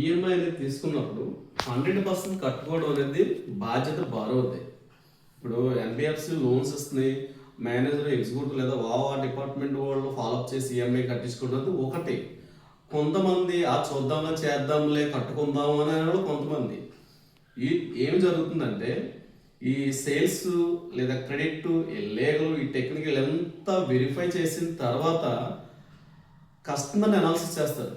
EMI అనేది తీసుకున్నప్పుడు 100% కట్టుకోవడం అనేది బాధ్యత బారోది. ఇప్పుడు ఎన్బిఎఫ్సి లోన్స్ ఇస్తున్నాయి, మేనేజర్ ఎగ్జిక్యూటివ్ లేదా వావా డిపార్ట్మెంట్ వాళ్ళు ఫాలోఅప్ చేసి ఈఎంఐ కట్టించుకున్నది ఒకటి. కొంతమంది చూద్దాంలే చేద్దాంలే కట్టుకుందాం అని వాళ్ళు కొంతమంది. ఈ ఏం జరుగుతుందంటే ఈ సేల్స్ లేదా క్రెడిట్ లీగల్ ఈ టెక్నికల్ ఎంత వెరిఫై చేసిన తర్వాత కస్టమర్ని అనాలిసిస్ చేస్తారు,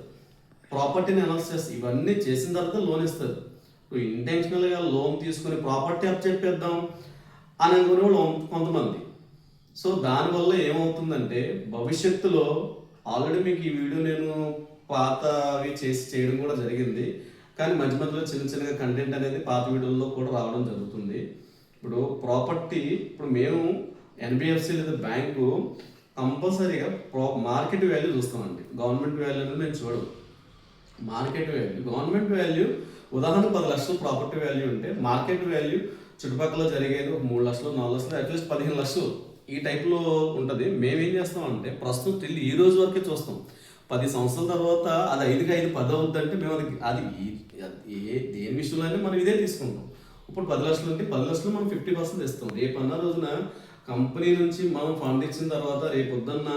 ప్రాపర్టీని అనాలిసిస్ చేస్తారు. ఇవన్నీ చేసిన తర్వాత లోన్ ఇస్తారు. ఇప్పుడు ఇంటెన్షనల్గా లోన్ తీసుకుని ప్రాపర్టీ అప్ చెప్పేద్దాం అని అనుకునే వాళ్ళు కొంతమంది. సో దానివల్ల ఏమవుతుందంటే భవిష్యత్తులో ఆల్రెడీ మీకు ఈ వీడియో నేను పాతవి చేయడం కూడా జరిగింది, కానీ మధ్య మధ్యలో చిన్న చిన్నగా కంటెంట్ అనేది పాత వీడియోల్లో కూడా రావడం జరుగుతుంది. ఇప్పుడు ప్రాపర్టీ ఇప్పుడు మేము ఎన్బిఎఫ్సి లేదా బ్యాంకు కంపల్సరీగా మార్కెట్ వాల్యూ చూస్తామండి. గవర్నమెంట్ వాల్యూ అనేది మేము చూడము. మార్కెట్ వాల్యూ, గవర్నమెంట్ వాల్యూ ఉదాహరణ 10 లక్షలు ప్రాపర్టీ వాల్యూ ఉంటే మార్కెట్ వాల్యూ చుట్టుపక్కల జరిగేది ఒక 3 లక్షలు 4 లక్షలు అట్లీస్ట్ 15 లక్షలు ఈ టైప్లో ఉంటుంది. మేమేం చేస్తామంటే ప్రస్తుతం తిల్లి ఈ రోజు వరకే చూస్తాం. 10 సంవత్సరాల తర్వాత అది 5కి 5 10 అవుద్దంటే మేము అది దేని విషయంలో అంటే మనం ఇదే తీసుకుంటాం. ఇప్పుడు 10 లక్షలు అంటే 10 లక్షలు మనం 50% ఇస్తాం. రేపు అన్న రోజున కంపెనీ నుంచి మనం ఫండ్ ఇచ్చిన తర్వాత రేపు పొద్దున్న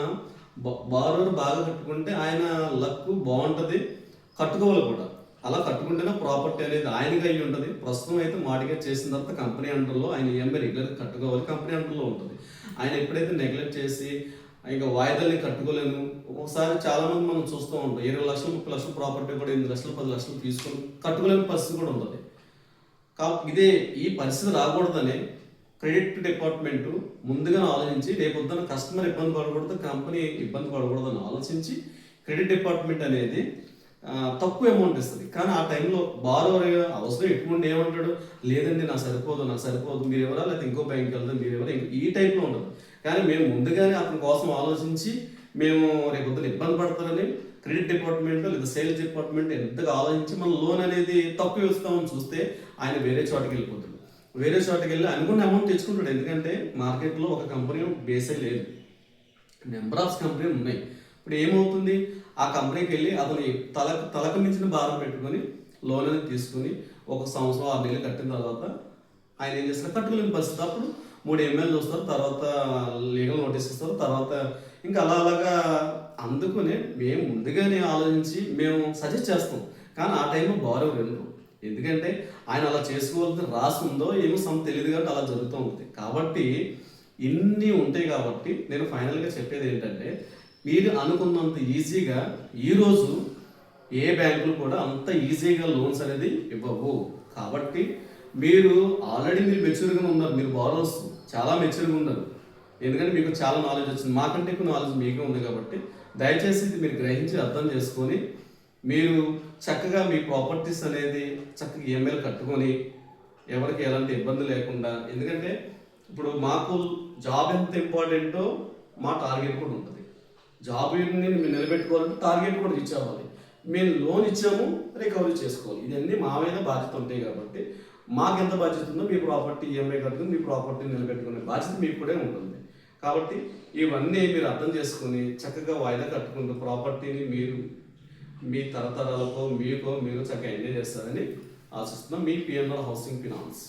బారోవర్ బాగా కట్టుకుంటే ఆయన లక్ బాగుంటుంది, కట్టుకోవాలి కూడా. అలా కట్టుకుంటేనే ప్రాపర్టీ అనేది ఆయనకి అయ్యి ఉంటుంది. ప్రస్తుతం అయితే మార్టిగేజ్ చేసిన తర్వాత కంపెనీ అండర్లో ఆయన ఈఎంఐ రెగ్యులర్గా కట్టుకోవాలి, కంపెనీ అండర్లో ఉంటుంది. ఆయన ఎప్పుడైతే నెగ్లెక్ట్ చేసి ఇంకా వాయిదాల్ని కట్టుకోలేను, ఒకసారి చాలామంది మనం చూస్తూ ఉంటాం 20 లక్షలు 30 లక్షలు ప్రాపర్టీ కూడా 8 లక్షలు 10 లక్షలు తీసుకొని కట్టుకోలేని పరిస్థితి కూడా ఉంటుంది. ఇదే ఈ పరిస్థితి రాకూడదని క్రెడిట్ డిపార్ట్మెంట్ ముందుగా ఆలోచించి రేపొద్దున కస్టమర్ ఇబ్బంది పడకూడదు, కంపెనీ ఇబ్బంది పడకూడదని ఆలోచించి క్రెడిట్ డిపార్ట్మెంట్ అనేది తక్కువ అమౌంట్ ఇస్తుంది. కానీ ఆ టైంలో బారోవర్ అవసరం ఎక్కువ ఉండి ఏమంటాడు, లేదండి నాకు సరిపోదు మీరు ఎవరా లేకపోతే ఇంకో బ్యాంక్కి వెళ్తాం మీరు ఎవరా, ఈ టైప్లో ఉంటుంది. కానీ మేము ముందుగానే అతని కోసం ఆలోచించి మేము రేపొద్దున ఇబ్బంది పడతారని క్రెడిట్ డిపార్ట్మెంట్ లేదా సేల్స్ డిపార్ట్మెంట్ ఎంతగా ఆలోచించి మన లోన్ అనేది తక్కువ ఇస్తామని చూస్తే ఆయన వేరే చోటకి వెళ్ళిపోతాడు. వేరే చోటకి వెళ్ళి అనుకున్న అమౌంట్ తెచ్చుకుంటాడు. ఎందుకంటే మార్కెట్లో ఒక కంపెనీ బేసే లేదు, నెంబర్ ఆఫ్ కంపెనీలు ఉన్నాయి. ఇప్పుడు ఏమవుతుంది, ఆ కంపెనీకి వెళ్ళి అతని తలకు మించిన భారం పెట్టుకొని లోన్ అనేది తీసుకుని 1 సంవత్సరం 6 నెలలు కట్టిన తర్వాత ఆయన ఏం చేస్తారు, కట్టుకోలేని పరిస్థితి. అప్పుడు 3 ఎంఎల్ చూస్తారు, తర్వాత లీగల్ నోటీస్ ఇస్తారు, తర్వాత ఇంకా అలాగా. అందుకనే మేము ముందుగానే ఆలోచించి మేము సజెస్ట్ చేస్తాం. కానీ ఆ టైంలో బారోవర్ వినరు. ఎందుకంటే ఆయన అలా చేసుకోవాలని రాసి ఉందో ఏమో తెలియదు కాబట్టి అలా జరుగుతూ ఉంటుంది. కాబట్టి ఇన్ని ఉంటాయి. కాబట్టి నేను ఫైనల్గా చెప్పేది ఏంటంటే మీరు అనుకున్నంత ఈజీగా ఈరోజు ఏ బ్యాంకులు కూడా అంత ఈజీగా లోన్స్ అనేది ఇవ్వవు. కాబట్టి మీరు ఆల్రెడీ మెచ్యూర్గా ఉన్నారు, మీరు బారోవర్స్ చాలా మెచ్యూర్గా ఉన్నారు. ఎందుకంటే మీకు చాలా నాలెడ్జ్ వచ్చింది, మాకంటే ఎక్కువ నాలెడ్జ్ మీకే ఉంది. కాబట్టి దయచేసి ఇది మీరు గ్రహించి అర్థం చేసుకొని మీరు చక్కగా మీ ప్రాపర్టీస్ అనేది చక్కగా ఈఎంఐలు కట్టుకొని ఎవరికి ఎలాంటి ఇబ్బంది లేకుండా. ఎందుకంటే ఇప్పుడు మాకు జాబ్ ఎంత ఇంపార్టెంటో మా టార్గెట్ కూడా ఉంటుంది. జాబ్ని మేము నిలబెట్టుకోవాలంటే టార్గెట్ కూడా రీచ్ అవ్వాలి. మేము లోన్ ఇచ్చాము, రికవరీ చేసుకోవాలి. ఇవన్నీ మా మీద బాధ్యత ఉంటాయి. కాబట్టి మాకు ఎంత బాధ్యత ఉందో మీ ప్రాపర్టీ ఈఎంఐ కట్టుకుని మీ ప్రాపర్టీని నిలబెట్టుకునే బాధ్యత మీకు కూడా ఉంటుంది. కాబట్టి ఇవన్నీ మీరు అర్థం చేసుకుని చక్కగా వాయిదా కట్టుకుంటూ ప్రాపర్టీని మీరు మీ తరతరాలకో మీరు చక్కగా ఎంజాయ్ చేస్తారని ఆశిస్తున్నాం. మీ పిఎన్ఆర్ హౌసింగ్ ఫైనాన్స్.